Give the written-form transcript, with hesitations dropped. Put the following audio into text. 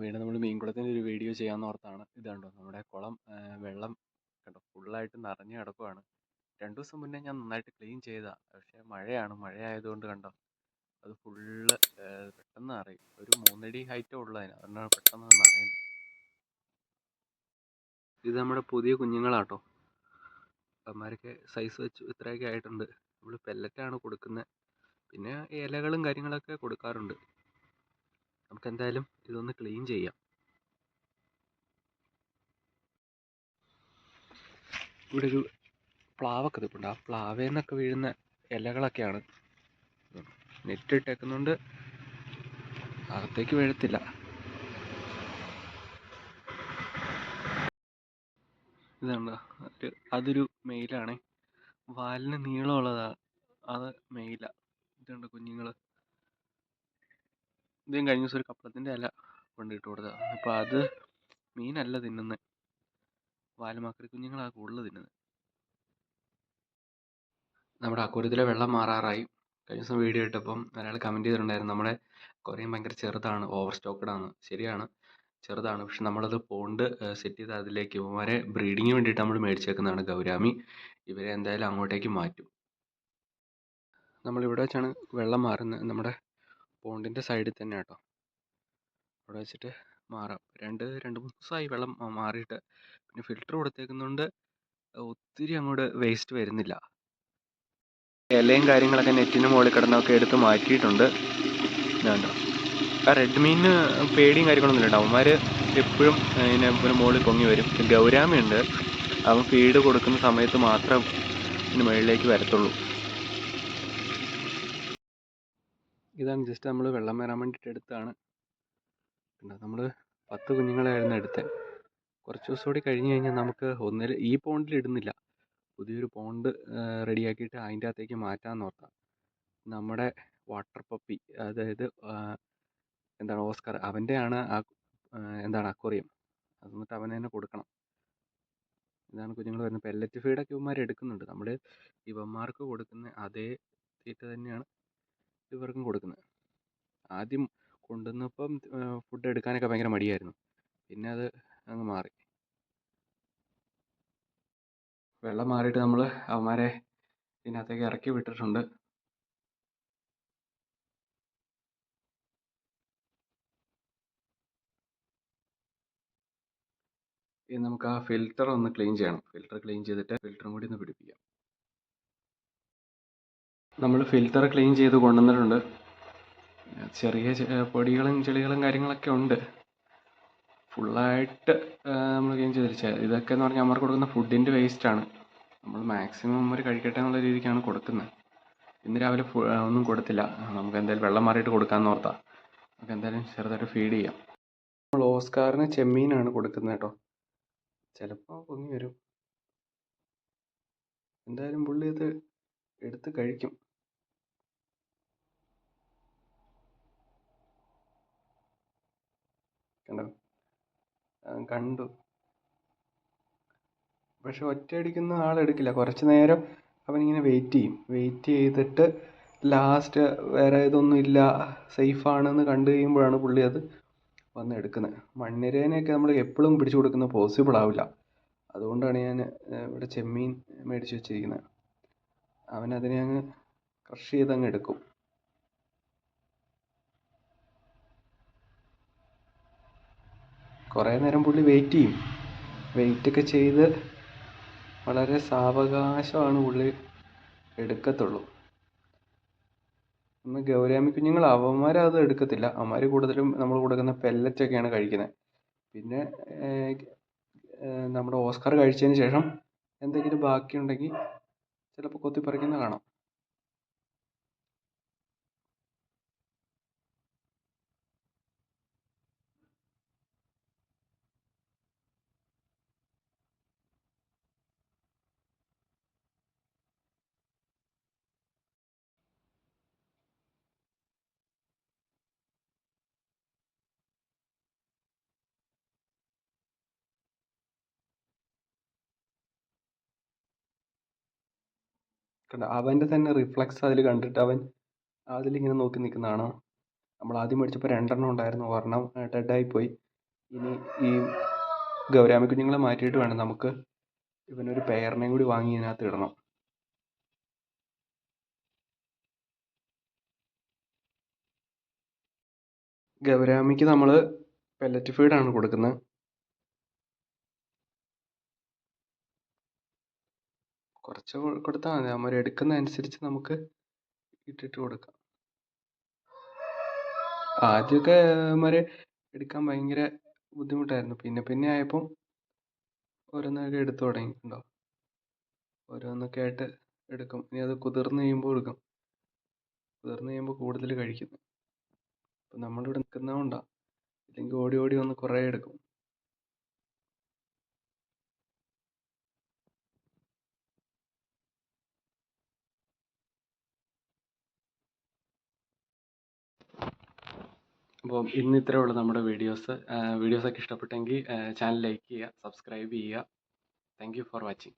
വീണ്ടും നമ്മൾ മീൻകുളത്തിൻ്റെ ഒരു വീഡിയോ ചെയ്യാമെന്ന് ഓർത്താണ്. ഇത് കണ്ടോ നമ്മുടെ കുളം വെള്ളം കണ്ടോ ഫുള്ളായിട്ട് നിറഞ്ഞ് കിടക്കുവാണ്. 2 ദിവസം മുന്നേ ഞാൻ നന്നായിട്ട് ക്ലീൻ ചെയ്തതാ. പക്ഷേ മഴയായതുകൊണ്ട് കണ്ടോ അത് ഫുള്ള് പെട്ടെന്ന് നിറയും. ഒരു 3 അടി ഹൈറ്റേ ഉള്ളൂ അതിന്. അതുകൊണ്ടാണ് പെട്ടെന്ന് അത് നിറയുന്നത്. ഇത് നമ്മുടെ പുതിയ കുഞ്ഞുങ്ങളാട്ടോ. അവന്മാരൊക്കെ സൈസ് വെച്ച് ഇത്രയൊക്കെ ആയിട്ടുണ്ട്. നമ്മൾ പെല്ലറ്റാണ് കൊടുക്കുന്നത്. പിന്നെ ഇലകളും കാര്യങ്ങളൊക്കെ കൊടുക്കാറുണ്ട്. നമുക്കെന്തായാലും ഇതൊന്ന് ക്ലീൻ ചെയ്യാം. ഇവിടെ ഒരു പ്ലാവൊക്കെ നിൽപ്പുണ്ട്. ആ പ്ലാവേൽ നിന്നൊക്കെ വീഴുന്ന ഇലകളൊക്കെയാണ്. നെറ്റ് ഇട്ടേക്കുന്നതുകൊണ്ട് അകത്തേക്ക് വീഴത്തില്ല. ഇതുണ്ടോ അതൊരു മെയിലാണേ. വാലിന് നീളമുള്ളതാ. അത് മെയിലാ. ഇതുണ്ട് കുഞ്ഞുങ്ങൾ. ഇതും കഴിഞ്ഞ ദിവസം ഒരു കപ്പളത്തിൻ്റെ ഇല കൊണ്ടിട്ട് കൊടുത്തതാ. അപ്പോൾ അത് മീനല്ല തിന്നുന്നത്, വാലുമാക്രി കുഞ്ഞുങ്ങളാ കൂടുതൽ തിന്നുന്നത്. നമ്മുടെ അക്വേറിയത്തിലെ വെള്ളം മാറാറായി. കഴിഞ്ഞ ദിവസം വീഡിയോ ഇട്ടപ്പം ഒരാൾ കമൻറ്റ് ചെയ്തിട്ടുണ്ടായിരുന്നു നമ്മുടെ അക്വേറിയം ഭയങ്കര ചെറുതാണ്, ഓവർ സ്റ്റോക്ക്ഡ് ആണ്. ശരിയാണ്, ചെറുതാണ്. പക്ഷെ നമ്മളത് പോണ്ട് സെറ്റ് ചെയ്ത് അതിലേക്ക് ഇവന്മാരെ ബ്രീഡിങ്ങിന് വേണ്ടിയിട്ട് നമ്മൾ മേടിച്ചേക്കുന്നതാണ് ഗൗരാമി. ഇവരെ എന്തായാലും അങ്ങോട്ടേക്ക് മാറ്റും. നമ്മളിവിടെ വെച്ചാണ് വെള്ളം മാറുന്നത്. നമ്മുടെ പോണ്ടിൻ്റെ സൈഡിൽ തന്നെ കേട്ടോ. അവിടെ വെച്ചിട്ട് മാറാം. രണ്ട് മൂന്ന് ദിവസമായി വെള്ളം മാറിയിട്ട്. പിന്നെ ഫിൽറ്റർ കൊടുത്തേക്കുന്നതുകൊണ്ട് ഒത്തിരി അങ്ങോട്ട് വേസ്റ്റ് വരുന്നില്ല. ഇലയും കാര്യങ്ങളൊക്കെ നെറ്റിന് മുകളിൽ കിടന്നൊക്കെ എടുത്ത് മാറ്റിയിട്ടുണ്ട്. ഇതുണ്ടോ, ആ റെഡ് മീനിന് പേടിയും കാര്യങ്ങളൊന്നും ഇല്ല. അവന്മാർ എപ്പോഴും ഇതിന് മുകളിൽ പൊങ്ങി വരും. ഗൗരാമിയുണ്ട്, അവൻ ഫീഡ് കൊടുക്കുന്ന സമയത്ത് മാത്രം ഇതിന് മുകളിലേക്ക് വരത്തുള്ളൂ. ഇതാണ് ജസ്റ്റ് നമ്മൾ വെള്ളം വരാൻ വേണ്ടിയിട്ട് എടുത്താണ്. നമ്മൾ 10 കുഞ്ഞുങ്ങളായിരുന്നു എടുത്തത്. കുറച്ച് ദിവസം കൂടി കഴിഞ്ഞ് കഴിഞ്ഞാൽ നമുക്ക് ഈ പോണ്ടിൽ ഇടുന്നില്ല, പുതിയൊരു പോണ്ട് റെഡിയാക്കിയിട്ട് അതിൻ്റെ അകത്തേക്ക് മാറ്റാമെന്ന് ഓർത്താം. നമ്മുടെ വാട്ടർ പപ്പി, അതായത് എന്താണ് ഓസ്കർ, അവൻ്റെയാണ് അക്വേറിയം. അത് എന്നിട്ട് അവന് തന്നെ കൊടുക്കണം. ഇതാണ് കുഞ്ഞുങ്ങൾ വരുന്നത്. പെല്ലറ്റ് ഫീഡൊക്കെ ഇവന്മാർ എടുക്കുന്നുണ്ട്. നമ്മൾ ഇവന്മാർക്ക് കൊടുക്കുന്ന അതേ തീറ്റ തന്നെയാണ് ഇവർക്കും കൊടുക്കുന്നത്. ആദ്യം കൊണ്ടുവന്നപ്പം ഫുഡ് എടുക്കാനൊക്കെ ഭയങ്കര മടിയായിരുന്നു. പിന്നെ അത് അങ്ങ് മാറി. വെള്ളം മാറിയിട്ട് നമ്മൾ അവന്മാരെ ഇതിനകത്തേക്ക് ഇറക്കി വിട്ടിട്ടുണ്ട്. ഇനി നമുക്ക് ആ ഫിൽറ്റർ ഒന്ന് ക്ലീൻ ചെയ്യണം. ഫിൽറ്റർ ക്ലീൻ ചെയ്തിട്ട് ഫിൽറ്ററും കൂടി ഒന്ന് പിടിപ്പിക്കാം. നമ്മൾ ഫിൽറ്റർ ക്ലീൻ ചെയ്ത് കൊണ്ടുവന്നിട്ടുണ്ട്. ചെറിയ പൊടികളും ചെളികളും കാര്യങ്ങളൊക്കെ ഉണ്ട്. ഫുള്ളായിട്ട് നമ്മൾ ക്ലീൻ ചെയ്തിരിച്ചാൽ ഇതൊക്കെ എന്ന് പറഞ്ഞാൽ അവന്മാർക്ക് കൊടുക്കുന്ന ഫുഡിൻ്റെ വേസ്റ്റാണ്. നമ്മൾ മാക്സിമം അവന്മാർ കഴിക്കട്ടെ എന്നുള്ള രീതിക്കാണ് കൊടുക്കുന്നത്. ഇന്ന് രാവിലെ ഒന്നും കൊടുത്തില്ല. നമുക്ക് എന്തായാലും വെള്ളം മാറിയിട്ട് കൊടുക്കാമെന്ന് ഓർത്താ. നമുക്ക് എന്തായാലും ചെറുതായിട്ട് ഫീഡ് ചെയ്യാം. നമ്മൾ ഓസ്കാറിന് ചെമ്മീനാണ് കൊടുക്കുന്നത് കേട്ടോ. ചിലപ്പോൾ പൊങ്ങി വരും. എന്തായാലും പുള്ളി അത് എടുത്ത് കഴിക്കും. കണ്ടോ, കണ്ടു. പക്ഷെ ഒറ്റയടിക്കൊന്നും ആളെടുക്കില്ല. കുറച്ച് നേരം അവനിങ്ങനെ വെയിറ്റ് ചെയ്തിട്ട് ലാസ്റ്റ് വേറെ ഇതൊന്നും ഇല്ല, സേഫാണെന്ന് കണ്ടു കഴിയുമ്പോഴാണ് പുള്ളി അത് വന്ന് എടുക്കുന്നത്. മണ്ണിരേനെയൊക്കെ നമ്മൾ എപ്പോഴും പിടിച്ചു കൊടുക്കുന്നത് പോസിബിൾ ആവില്ല. അതുകൊണ്ടാണ് ഞാൻ ഇവിടെ ചെമ്മീൻ മേടിച്ച് വെച്ചിരിക്കുന്നത്. അവനതിനെ അങ്ങ് ക്രഷ് ചെയ്തങ്ങ് എടുക്കും. കുറേ നേരം പുള്ളി വെയിറ്റൊക്കെ ചെയ്ത് വളരെ സാവകാശമാണ് പുള്ളി എടുക്കത്തുള്ളൂ. നമ്മൾ ഗൗരാമി കുഞ്ഞുങ്ങൾ അവന്മാർ അത് എടുക്കത്തില്ല. അവന്മാർ കൂടുതലും നമ്മൾ കൊടുക്കുന്ന പെല്ലറ്റൊക്കെയാണ് കഴിക്കുന്നത്. പിന്നെ നമ്മുടെ ഓസ്കാർ കഴിച്ചതിന് ശേഷം എന്തെങ്കിലും ബാക്കിയുണ്ടെങ്കിൽ ചിലപ്പോൾ കൊത്തിപ്പറിക്കുന്നത് കാണാം. കണ്ടോ, അവൻ്റെ തന്നെ റിഫ്ലക്സ് അതിൽ കണ്ടിട്ട് അവൻ അതിലിങ്ങനെ നോക്കി നിൽക്കുന്നതാണ്. നമ്മൾ ആദ്യം മേടിച്ചപ്പോൾ 2 ഉണ്ടായിരുന്നു, ഒരെണ്ണം ഡെഡായിപ്പോയി. ഇനി ഈ ഗൗരാമി കുഞ്ഞുങ്ങളെ മാറ്റിയിട്ട് വേണം നമുക്ക് ഇവനൊരു പെയറിനെയും കൂടി വാങ്ങി ഇതിനകത്ത് ഇടണം. ഗൗരാമിക്ക് നമ്മൾ പെല്ലറ്റ് ഫീഡാണ് കൊടുക്കുന്നത്. കുറച്ച് കൊടുത്താൽ മതി, അവർ എടുക്കുന്ന അനുസരിച്ച് നമുക്ക് ഇട്ടിട്ട് കൊടുക്കാം. ആദ്യമൊക്കെ അവന്മാരെ എടുക്കാൻ ഭയങ്കര ബുദ്ധിമുട്ടായിരുന്നു. പിന്നെ ആയപ്പം ഓരോന്നൊക്കെ എടുത്തു തുടങ്ങിയിട്ടുണ്ടോ, ഓരോന്നൊക്കെ ആയിട്ട് എടുക്കും. ഇനി അത് കുതിർന്ന് കഴിയുമ്പോൾ എടുക്കും. കുതിർന്ന് കഴിയുമ്പോൾ കൂടുതൽ കഴിക്കും. അപ്പം നമ്മളിവിടെ നിൽക്കുന്നത് കൊണ്ടാണ്, ഇല്ലെങ്കിൽ ഓടി ഓടി വന്ന് കുറേ എടുക്കും. അപ്പം ഇന്ന് ഇത്രയേ ഉള്ളൂ നമ്മുടെ വീഡിയോസൊക്കെ ഇഷ്ടപ്പെട്ടെങ്കിൽ ചാനൽ ലൈക്ക് ചെയ്യുക, സബ്സ്ക്രൈബ് ചെയ്യുക. Thank you for watching.